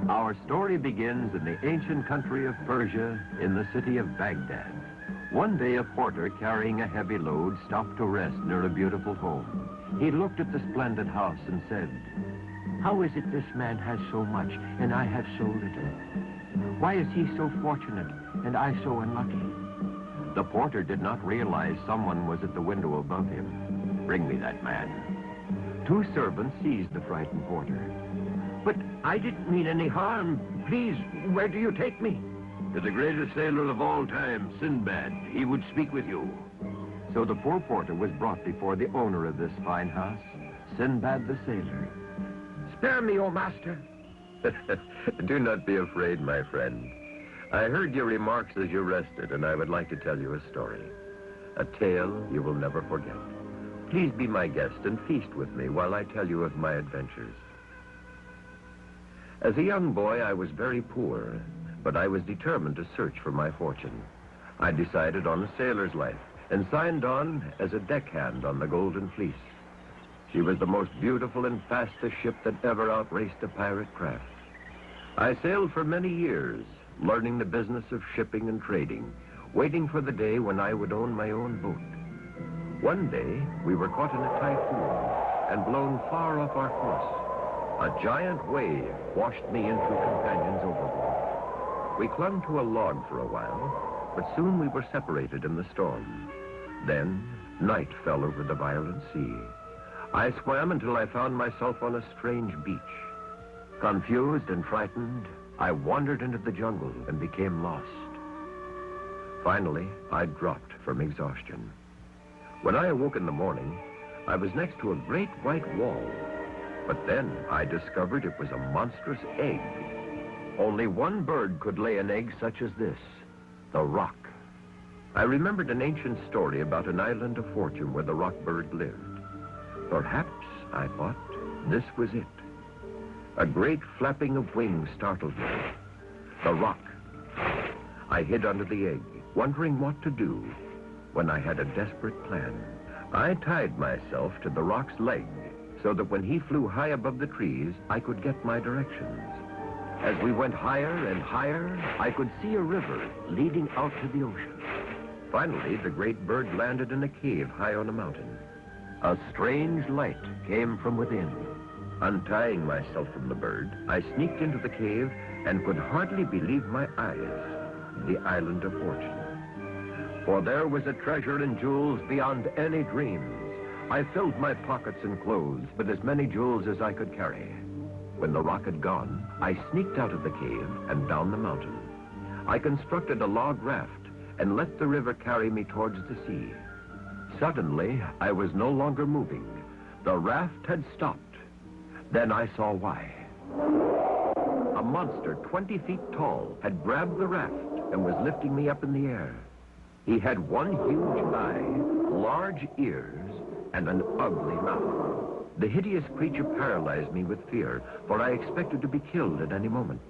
Our story begins in the ancient country of Persia, in the city of Baghdad. One day, a porter carrying a heavy load stopped to rest near a beautiful home. He looked at the splendid house and said, "How is it this man has so much and I have so little? Why is he so fortunate and I so unlucky?" The porter did not realize someone was at the window above him. "Bring me that man." Two servants seized the frightened porter. "But I didn't mean any harm. Please, where do you take me?" "To the greatest sailor of all time, Sinbad. He would speak with you." So the poor porter was brought before the owner of this fine house, Sinbad the sailor. "Spare me, O master." Do not be afraid, my friend. I heard your remarks as you rested, and I would like to tell you a story. A tale you will never forget. Please be my guest and feast with me while I tell you of my adventures. As a young boy, I was very poor, but I was determined to search for my fortune. I decided on a sailor's life and signed on as a deckhand on the Golden Fleece. She was the most beautiful and fastest ship that ever outraced a pirate craft. I sailed for many years, learning the business of shipping and trading, waiting for the day when I would own my own boat. One day, we were caught in a typhoon and blown far off our course. A giant wave washed me and two companions overboard. We clung to a log for a while, but soon we were separated in the storm. Then, night fell over the violent sea. I swam until I found myself on a strange beach. Confused and frightened, I wandered into the jungle and became lost. Finally, I dropped from exhaustion. When I awoke in the morning, I was next to a great white wall. But then I discovered it was a monstrous egg. Only one bird could lay an egg such as this, the rock. I remembered an ancient story about an island of fortune where the rock bird lived. Perhaps, I thought, this was it. A great flapping of wings startled me. The rock. I hid under the egg, wondering what to do, when I had a desperate plan. I tied myself to the rock's leg so that when he flew high above the trees, I could get my directions. As we went higher and higher, I could see a river leading out to the ocean. Finally, the great bird landed in a cave high on a mountain. A strange light came from within. Untying myself from the bird, I sneaked into the cave and could hardly believe my eyes. The island of fortune. For there was a treasure and jewels beyond any dreams. I filled my pockets and clothes with as many jewels as I could carry. When the rock had gone, I sneaked out of the cave and down the mountain. I constructed a log raft and let the river carry me towards the sea. Suddenly, I was no longer moving. The raft had stopped. Then I saw why. A monster 20 feet tall had grabbed the raft and was lifting me up in the air. He had one huge eye, large ears, and an ugly mouth. The hideous creature paralyzed me with fear, for I expected to be killed at any moment.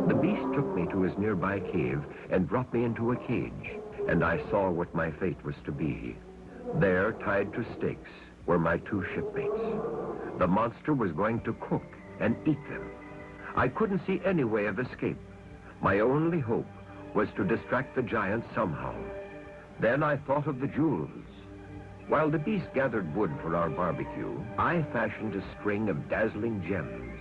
The beast took me to his nearby cave and dropped me into a cage, and I saw what my fate was to be. There, tied to stakes, were my two shipmates. The monster was going to cook and eat them. I couldn't see any way of escape. My only hope was to distract the giant somehow. Then I thought of the jewels. While the beast gathered wood for our barbecue, I fashioned a string of dazzling gems.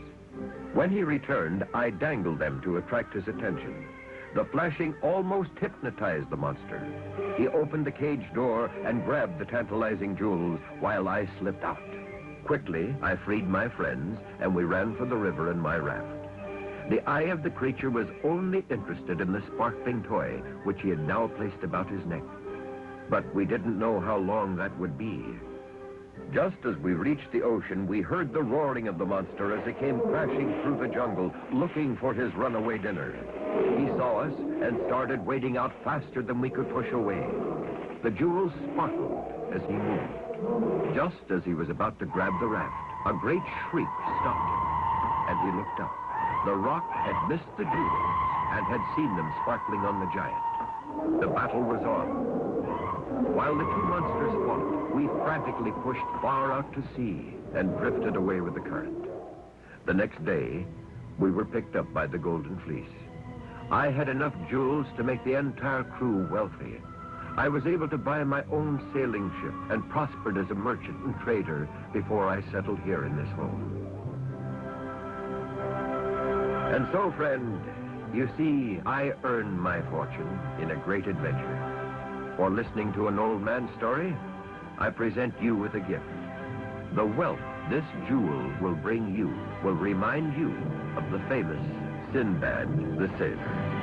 When he returned, I dangled them to attract his attention. The flashing almost hypnotized the monster. He opened the cage door and grabbed the tantalizing jewels while I slipped out. Quickly, I freed my friends, and we ran for the river in my raft. The eye of the creature was only interested in the sparkling toy, which he had now placed about his neck. But we didn't know how long that would be. Just as we reached the ocean, we heard the roaring of the monster as it came crashing through the jungle, looking for his runaway dinner. He saw us and started wading out faster than we could push away. The jewels sparkled as he moved. Just as he was about to grab the raft, a great shriek stopped him, and he looked up. The rock had missed the jewels and had seen them sparkling on the giant. The battle was on. While the two monsters fought, we frantically pushed far out to sea. and drifted away with the current. The next day, we were picked up by the Golden Fleece. I had enough jewels to make the entire crew wealthy. I was able to buy my own sailing ship and prospered as a merchant and trader before I settled here in this home. And so, friend, you see, I earned my fortune in a great adventure. For listening to an old man's story, I present you with a gift. The wealth this jewel will bring you will remind you of the famous Sinbad the Sailor.